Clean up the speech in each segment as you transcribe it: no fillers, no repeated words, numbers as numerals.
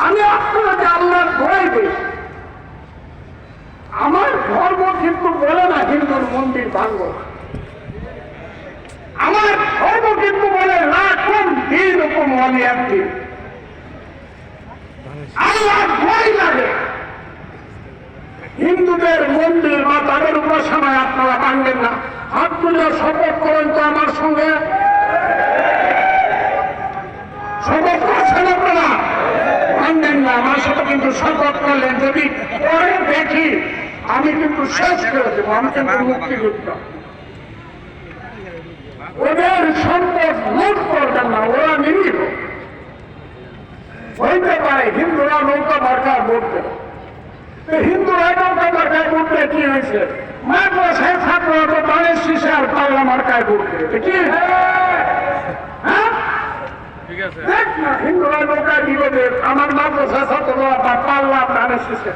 আমি আপনাকে আল্লাহর দোয়াই দিই, আমার ধর্ম কিন্তু বলে না হিন্দুর মন্দির ভাঙব না। আমার ধর্ম কিন্তু বলে লাখুন দিন হুকুম ওয়ালিয়ার দিন। আল্লাহর ভয় লাগে হিন্দুদের মন্দির বা তাদের উপাসনায় আপনারা ভাঙবেন না। হাত তুলে শপথ করেন তো আমার সঙ্গে, শপথ করছেন আপনারা? ভাঙবেন না। আমার সাথে কিন্তু শপথ করলেন, যদি পরে দেখি আমি কিন্তু শেষ করে দেবো। আমি কিন্তু মুক্তিযুদ্ধ, ওদের সম্পদ লুট করবেন না, ওরা নিরীহ। হইতে পারে হিন্দুরা নৌকা মার্কায় ভোট দেবে, হিন্দুরা নৌকা মার্কায় ভোট দিয়ে কি হয়েছে? মাদ্রাসায় ছাত্ররা তো দানের শীষে আর পাল্লা মার্কায় ভোট দেবে, কি? হ্যাঁ, দেখ না, হিন্দুরা নৌকায় বিরোধে আমার মাদ্রাসা ছাত্ররা বা পাল্লা দানের শীষে,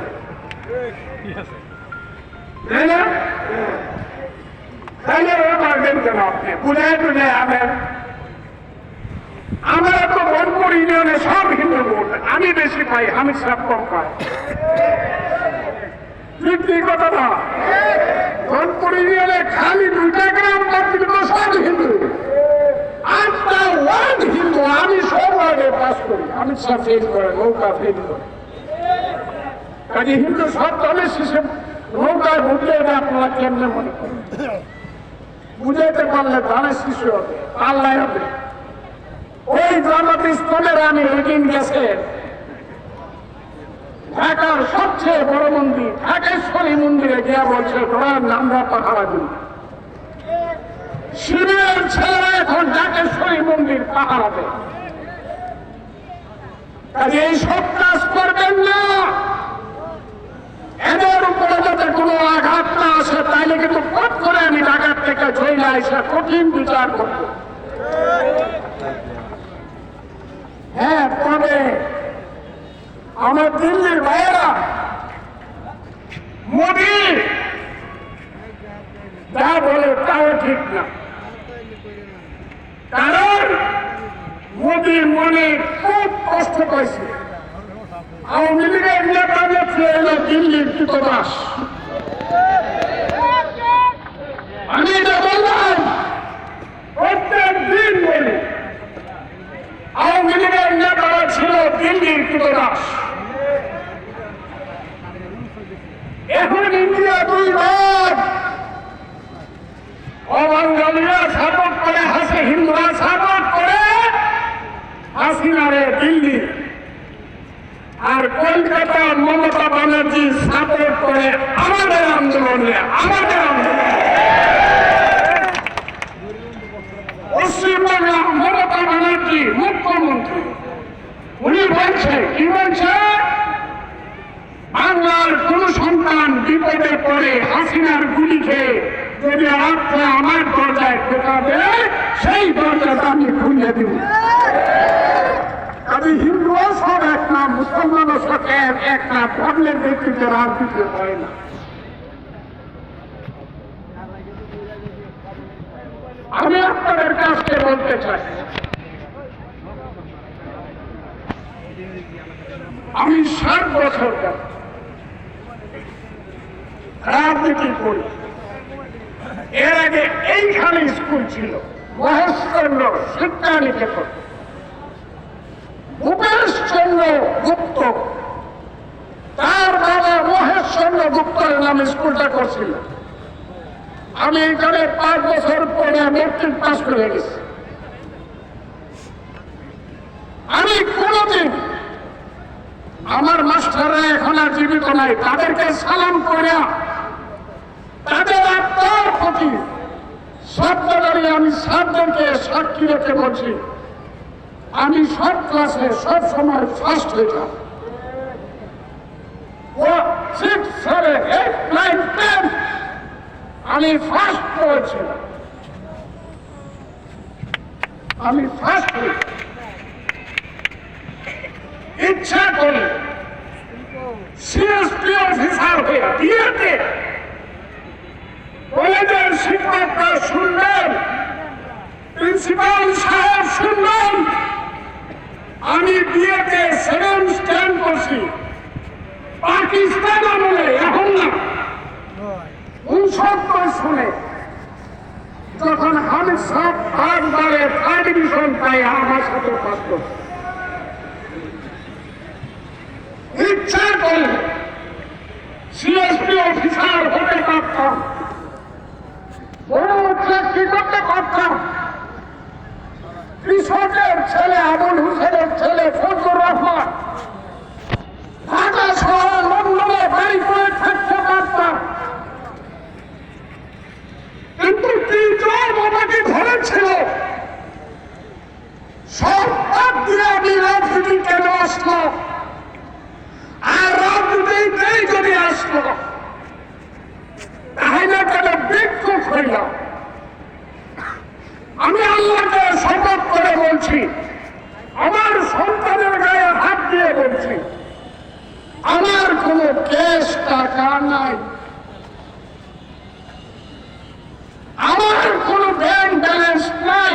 তাই না? তাহলে ও পারবেন কেন? আপনি বুঝাই টুঝে আনেন। আমরা তো বোলপুর ইউনিয়নে সব হিন্দু ভোট, আমি বেশি পাই, আমি সব কম পাই। ঠিক কথা না? বোলপুর ইউনিয়নে খালি 2টা গ্রাম বাকি সব হিন্দু, 8টা ওয়ার্ড হিন্দু। আমি সব ওয়ার্ডে পাস করি, আমি সব ফেল করে, নৌকা ফেল করে। কাজে হিন্দু সব দলের শেষে নৌকায় ভুটলে আপনারা কেমনে মনে করেন? বুঝাইতে পারলে ধানের শিশু হবে, পাল্লাই হবে। ওই জামাত ইসলামের আমি ওইদিন গেছে ঢাকার সবচেয়ে বড় মন্দির ঢাকেশ্বরী মন্দিরে গিয়া বলছে তোরা নামরা পাহারা দিন। শিবের ছেলেরা এখন ঢাকেশ্বরী মন্দির পাহারা দেয়। কাজে এই সব কাজ করবেন না। এদের উপরে যাতে কোনো আঘাত না আসে, তাইলে কিন্তু পথ করে আমি ঢাকার থেকে ঝইলা এসে কঠিন বিচার করব। হ্যাঁ, তবে আমার দিল্লির ভাইয়েরা মোদি যা বলে তাও ঠিক না, কারণ মোদির মনে খুব কষ্ট পাইছে। আওয়ামী লীগের নেতা নেত্রী এলো দিল্লির কৃতদাস। আমি এটা বললাম, প্রত্যেক দিন বলি আওয়ামী লীগের নেতারা ছিল দিল্লির কৃতদাস। এখন ইন্ডিয়া 2 ভাগ, অবাঙ্গালীরা সাপোর্ট করে, হিন্দুরা সাপোর্ট করে হাসিনারে দিল্লি, আর কলকাতা মমতা ব্যানার্জি সাপোর্ট করে আমাদের আন্দোলনে, আমাদের আন্দোলন। পশ্চিমবাংলা মমতা ব্যানার্জি মুখ্যমন্ত্রী, উনি বলছে, কি বলছে? বাংলার কোন সন্তান বিপদে পড়ে হাসিনার গুলি খেয়ে যদি রাত্রে আমার দরজায় ঢোকাবে, সেই দরজাটা আমি খুলে দিব। আমি হিন্দুও সব এক না, মুসলমানও সব এক না, ধর্মের ব্যক্তিতে রাজনীতি হয় না। আমি আপনাদের কাছে বলতে চাই, আমি 7 বছর রাজনীতি করি। এর আগে এইখানে স্কুল ছিল, মহেশচন্দ্র শিক্ষা নিকেতন, ভূপেশ চন্দ্র গুপ্ত, তার বাবা মহেশচন্দ্র গুপ্তের নামে স্কুলটা করছিল। আমি এখানে 5 বছর পরে মেট্রিক পাস করে গেছি। আমি কোনদিন আমার মাস্টাররা এখন আর জীবিত নাই, তাদেরকে সালাম করে তাদের আত্মার প্রতি শব্দটারি আমি সাতজনকে সাক্ষী রেখে বলছি, আমি সব ক্লাসে সব সময় ফার্স্ট হইতাম। 6, 7, 8, 9, 10 আমি ফার্স্ট করেছিলাম, আমি ফার্স্ট হইতাম। ইচ্ছা করি সিএসপি অফিসার হয়ে বিয়েতে কলেজের শিক্ষকরা শুনবেন, প্রিন্সিপাল সাহেব শুনবেন, আমি বিয়েতে 7th স্ট্যান্ডার্ড পাকিস্তান আমলে, এখন না, 69 সালে যখন হামিদ সাহেব বারবারে 3rd ডিভিশন পাই আমার সাথে পাস করছে। ইচ্ছা করলে সিএসপি অফিসার হতে পারতাম, বড় চাকরি করতে পারতাম। কৃষকের ছেলে আবুল হুসেনের ছেলে ফজলুর রহমান ঢাকা শহর লন্ডনে বাড়ি করে থাকতে পারতাম, কিন্তু কি জয় বাবাকে ধরেছিল সব বাদ দিয়ে আমি রাজনীতি কেন আসলো, আর রাজনীতিতেই যদি আসলো তাহলে কেন বিক্ষোভ হইল। আমি আল্লাহকে শপথ করে বলছি, আমার সন্তানের গায়ে হাত দিয়ে বলছি, আমার কোনো কেস টাকা নাই, আমার কোনো ব্যাংক ব্যালেন্স নাই,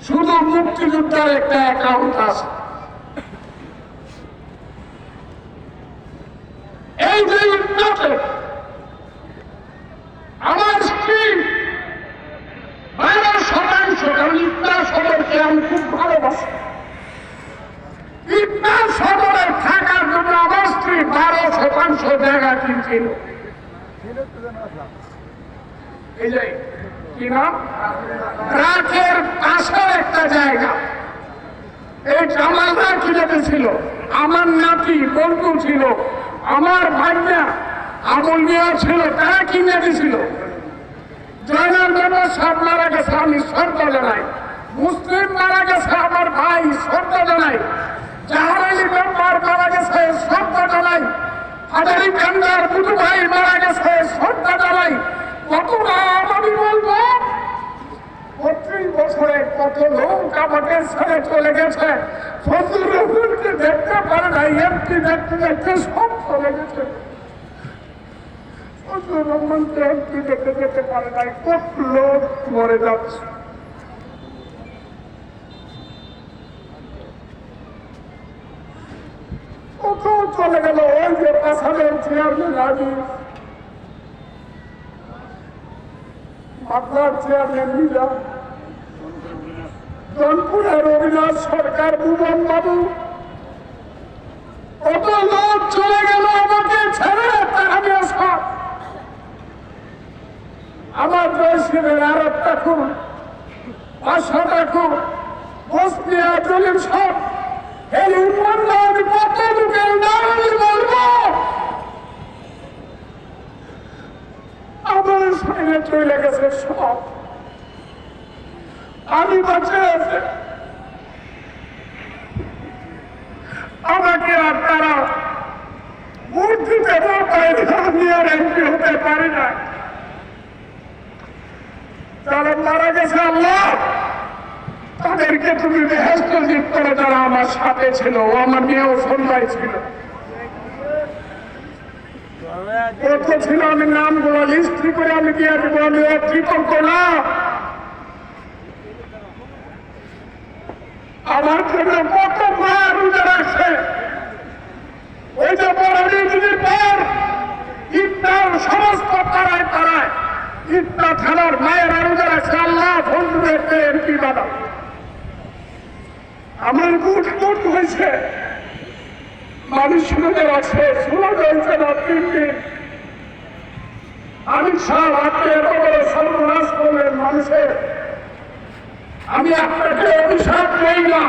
শুধু মুক্তিযোদ্ধার একটা অ্যাকাউন্ট আছে। এই যে ইটনাতে আমার স্ত্রী 12%, কারণ ইটনা সদরকে আমি খুব ভালোবাসি, ইটনা সদরে থাকার জন্য আমার স্ত্রী 12% জায়গা কিনছিল। এই যে কি নাম, ট্রাকের পাশে একটা জায়গা, এই জামালদার কিনে ছিল, আমার নাতি বন্ধু ছিল, আমার ভাইয়া আমল মিয়া ছিল, তারা কিনে দিছিল। জয়নাল মেম্বার সাহেব মারা গেছে, আমি শ্রদ্ধা জানাই। মুসলিম মারা গেছে, আমার ভাই, শ্রদ্ধা জানাই। জাহার আলী মেম্বার মারা গেছে, শ্রদ্ধা জানাই। হাজারি কান্দার বুধু ভাই মারা গেছে, শ্রদ্ধা জানাই। কত নাম আমি বলবো, 35 বছরে কত লোক আমাকে ছেড়ে চলে গেছে। ফজলুর রহমানকে দেখতে পারে না, এমপি দেখতে দেখতে সব চলে গেছে। ফজলুর রহমানকে এমপি দেখতে যেতে পারে নাই, কত লোক মরে যাচ্ছে। কত চলে গেল, ওই যে পাশানের চেয়ারম্যান আজিজ, আপনার চেয়ারম্যান মিলা, জনপুরের অবিনাশ সরকার, ভুবন বাবু, কত লোক চলে গেল আমাকে ছেড়ে। তাহলে সব আমার বয়সের আর একটা খুব 500 খুব বসনিয়া জলিম সব, এই উন্নয়ন কত লোকের নাম আমি বলবো, আমার সাইনে চলে গেছে সব। আমি বাঁচে আছে, আমাকে আর তারা ভোট দিতে পারে, আমি আর এমপি হতে পারি না। যারা মারা গেছে আল্লাহ তাদেরকে তুমি বেহেশত নসিব করো, যারা আমার সাথে ছিল, ও আমার মেয়েও সন্ধ্যায় ছিল। কত ছিল আমি নামগুলো লিস্ট্রি করে আমি দিয়ে দিব, আমি কৃতজ্ঞ না। আমার জন্য কত মা রোজা রাখছে, ওই যে বড়দিনের পর ইফতার সমস্ত পাড়ায় পাড়ায় ইফতার থানার মায়ের রোজা রাখছে। আল্লাহ ফজলুরকে এমপি বানাও। আমার বুট বুট হয়েছে, মানুষ শুনে আছে, শোনা যাচ্ছে না 3 দিন। আমি সব আপনি এত বড় সর্বনাশ করলেন মানুষের, আমি আপনাকে অভিশাপ দেই না,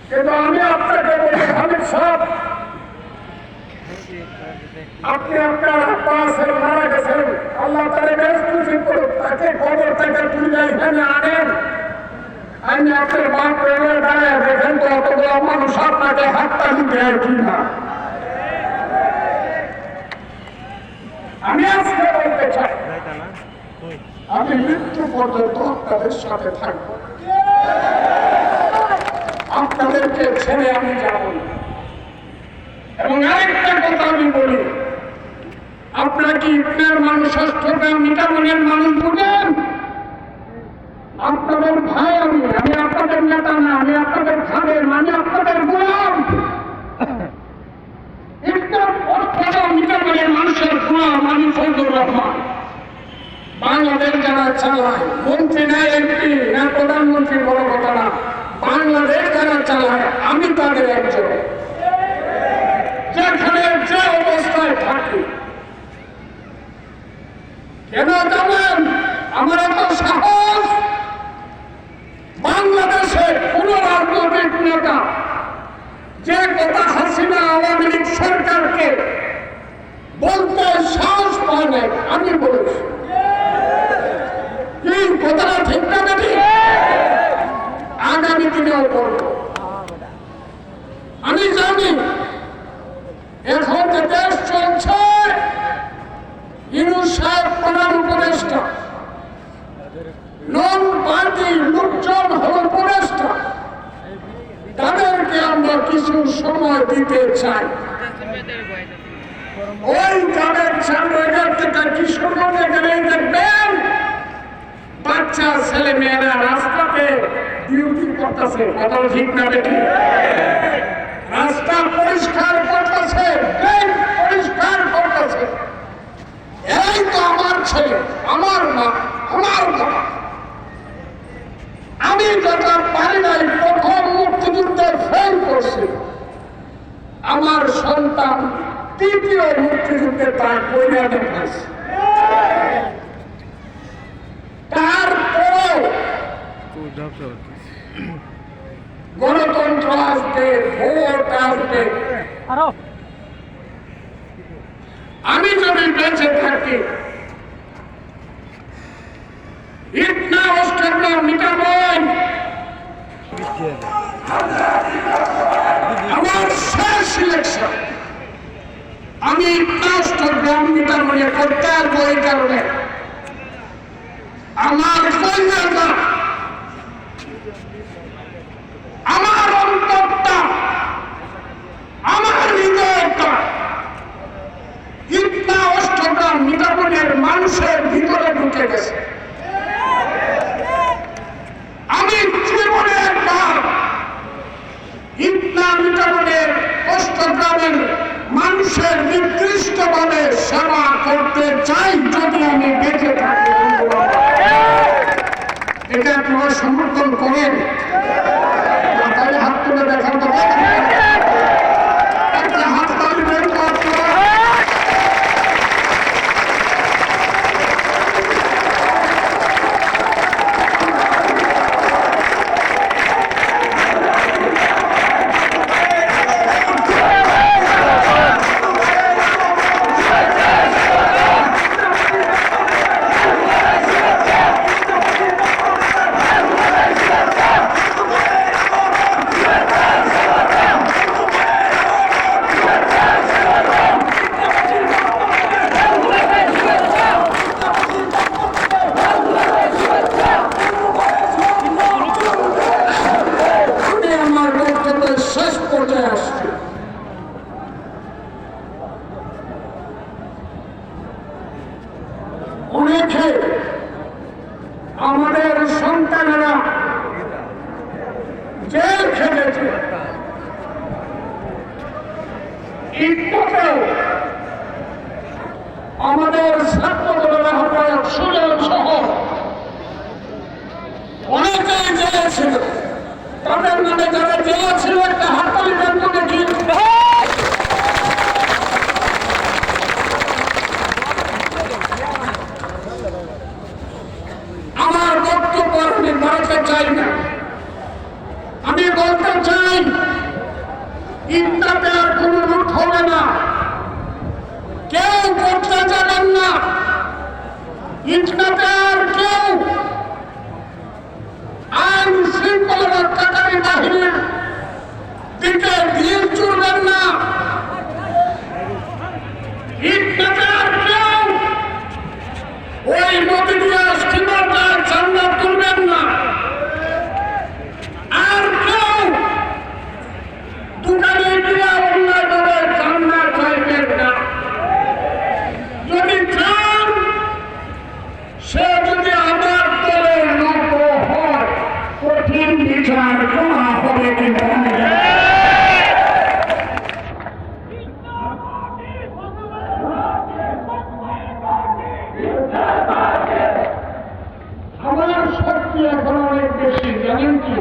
কিন্তু আমি আপনাকে বলি হামিদ সাহেব, আপনি আপনার পাশে মারা গেছেন, আল্লাহ তারে বেহেশত নসিব করুন, তাকে কবর থেকে তুলে এখানে আনেন। আমি আপনার বাপ রেলে দাঁড়ায় দেখেন তো অতগুলো মানুষ আপনাকে হাততালি দেয় কি না। আমি আজকে বলতে চাই, আমি মৃত্যু পর্যন্ত আপনাদের সাথে থাকবো, আপনাদেরকে ছেড়ে আমি যাব না। এবং আরেকটা কথা আমি বলি, আপনারা কি ইটনার মানুষ, ষষ্ঠটা মিটামনের মানুষ বুঝেন? আপনাদের ভাই আমি আপনাদের নেতা না, আমি আপনাদের খাবেন, আমি আপনাদের গোলাম। আমি তাদের একজন, যেখানে যে অবস্থায় থাকি। কেন জানেন আমার এত সাহস? বাংলাদেশে কোন রাজনৈতিক নেতা যে কথা হাসিনা আওয়ামী লীগ সরকারকে বলতে সাহস পায় না, আমি বলেছি। কি কথাটা ঠিক না নাকি? আগামী দিনেও বলব। আমি জানি এখন যে দেশ চলছে, ইউনূস সাহেব প্রধান উপদেষ্টা, নন পার্টি লোকজন হল উপদেষ্টা, তাদেরকে আমরা কিছু সময় দিতে চাই। ওই তাদের সামনে থেকে কিশোরগঞ্জে গেলেই দেখবেন বাচ্চা ছেলে মেয়েরা রাস্তাতে ডিউটি করতেছে। কথা ঠিক না বেটি? রাস্তা পরিষ্কার করতেছে, ড্রেন পরিষ্কার করতেছে। এই তো আমার ছেলে, আমার মা, আমার বাবা। আমি যেটা পারি নাই, প্রথম মুক্তিযুদ্ধে ফেল করছি, আমার সন্তান তৃতীয় মুক্তিযুদ্ধে তার পরিণত হয়েছে। তারপরেও গণতন্ত্র আসবে, ভোট আসবে। আমি যদি বেঁচে থাকি, ইটনা অস্ট্রেলিয়া মিটাবই। আমার শেষ ইলেকশন আমি ইটনা অস্ট্রেলিয়া মিটাবই করতে আসবো। এই কারণে আমার কল্যাণটা, আমার অন্তরটা, আমার হৃদয়টা ইটনা অস্ট্রেলিয়া মিটাবইয়ের মানুষের ভিতরে ঢুকে গেছে। আমি জীবনে একবার ইটনা মিটাবইয়ের অষ্টগ্রামের মানুষের নির্দিষ্টভাবে সেবা করতে চাই যদি আমি বেঁচে থাকি। এটা আপনারা সমর্থন করেন? তাহলে হাত তুলে দেখান তো, একটা হাত তালি বের করতে। অনেকে আমাদের সন্তানেরা জেল খেটেছে, ইটটাতেও আমাদের ছাত্রদলের আহ্বায়ক সুজন সহ অনেকেই জেলে ছিল। তাদের নামে যারা জেলে ছিল একটা হাততালি দেন তো দেখি। আমার বক্তব্য আমি বাড়াতে চাই না, আমি বলতে চাই ইটটাতে আর কোন লুট হবে না, কেউ করতে যাবেন না। ইটটাতে আর কেউ আইন শৃঙ্খলা রক্ষাকারী বাহিনীর দিকে ঢিল চুড়বেন না। ইটটাতে আর কেউ ওই নদী দিয়ে স্টিমারটা চান্দা তুলবেন না। আর কেউ দোকানে গিয়ে অন্যায়ভাবে চান্দা চাইবেন না। যদি চান সে যদি আমার দলের লোক হয়, কঠিন বিচার করা হবে। কিন্তু আমার শক্তি এখন অনেক বেশি, জানেন কি?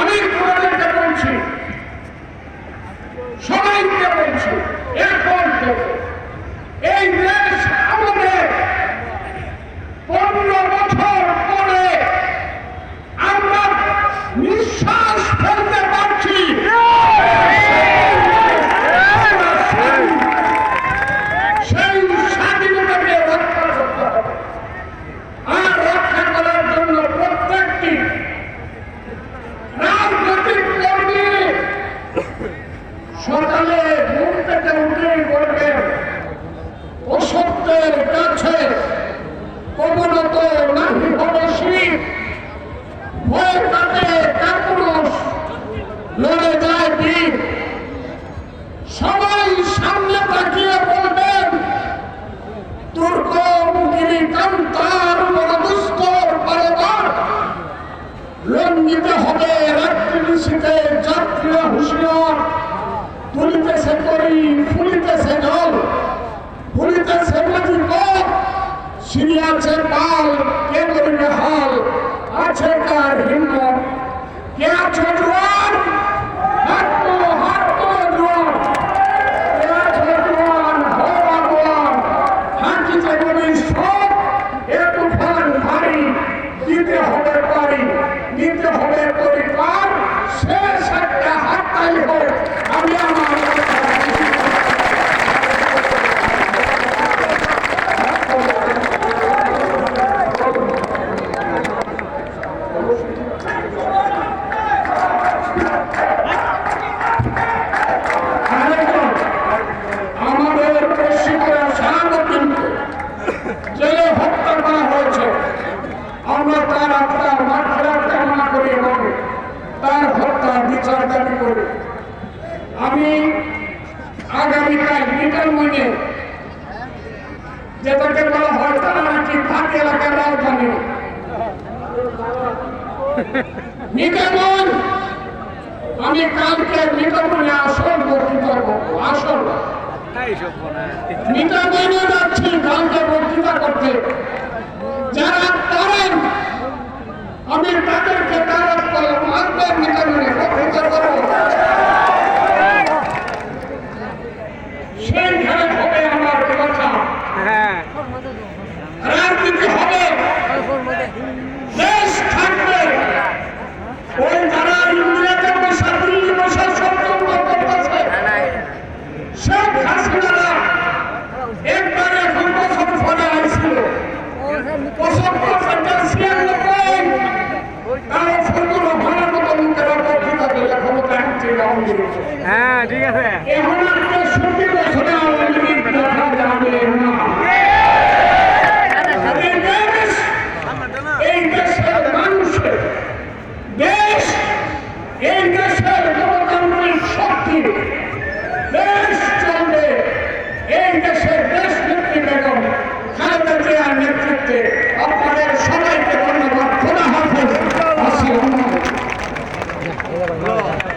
আমি তোমাদেরকে বলছি, সবাইকে বলছি, এখন থেকে এই দেশ আমাদের 15 বছর পরে আমরা নিঃশ্বাস ফেলতে পারছি। সেই স্বাধীনতাকে রক্ষা করতে হবে, আর রক্ষা করার জন্য প্রত্যেকটি রাজনৈতিক কর্মী সকালে ঘুম থেকে উঠেই বলবেন, অসত্যের কাছে অবনত নাহি হবে শীত, ভয় কাটে কাপুরুষ, লড়ে যায় বীর। সবাই সামনে তাকিয়ে বলবেন, তুর্ক মুগিরি কান্তার মরদুস্তর বারবার লঙ্ঘিতে হবে রাত্রি নিশীতে যাত্রীরা হুঁশিয়ার। তুলিতেছে করি ফুলিতেছে জল, ফুলিতেছে নদী পথ, সিরিয়াছে পাল, কে করিবে হাল, আছে কার হিম্মত, কে আছে জোয়ার, হাঁটতো হাঁটতো জোয়ার, কে আছে জোয়ার, হওয়া জোয়ার, হাঁটিতে করি সব, এ তুফান ভারী, দিতে হবে পারি, দিতে হবে করি পার, শেষ একটা হাততালি হোক। আমি আমার আমাদের পশ্চিমের সারাদিনকে জেলে হত্যা করা হয়েছে, আমরা তার আত্মার মাঠফেরার কামনা করি এবং তার হত্যার বিচার দাবি করি। আমি আগামীকাল বিকালমণি, যেটাকে বলা হয় তারা নাকি ভাগ এলাকার রাজধানী নিকামন, আমি কালকে নিকামনে আসল বক্তৃতা করবো। আসল নিকামনে যাচ্ছি কালকে বক্তৃতা করতে। যারা পারেন আমি তাদেরকে দাওয়াত করলাম, আসবেন নিকামনে বক্তৃতা করবো। সেইখানে হবে আমার কথা, রাজনীতি হবে, দেশ থাকবে। ওই যারা ইন্দিরাকে বসা দিল্লি বসা ষড়যন্ত্র করতেছে, শেখ হাসিনারা একবার এখন বছর ফলে আসছিল, 95-96 তারা ফতুর ভাড়ার মতো লোকেরা বক্তৃতা দিলে ক্ষমতা আনছিল আওয়ামী লীগ। হ্যাঁ ঠিক আছে, এখন একটা 70 বছরে আওয়ামী লীগ দেখা যাবে না। এই দেশের মানুষের দেশ, এই দেশের গণতান্ত্রিক শক্তি, দেশ চলবে এই দেশের দেশ নেত্রী বেগম খালেদা জিয়ার নেতৃত্বে। আপনাদের সবাইকে ধন্যবাদ। খোদা হাফেজ। আসসালামু আলাইকুম।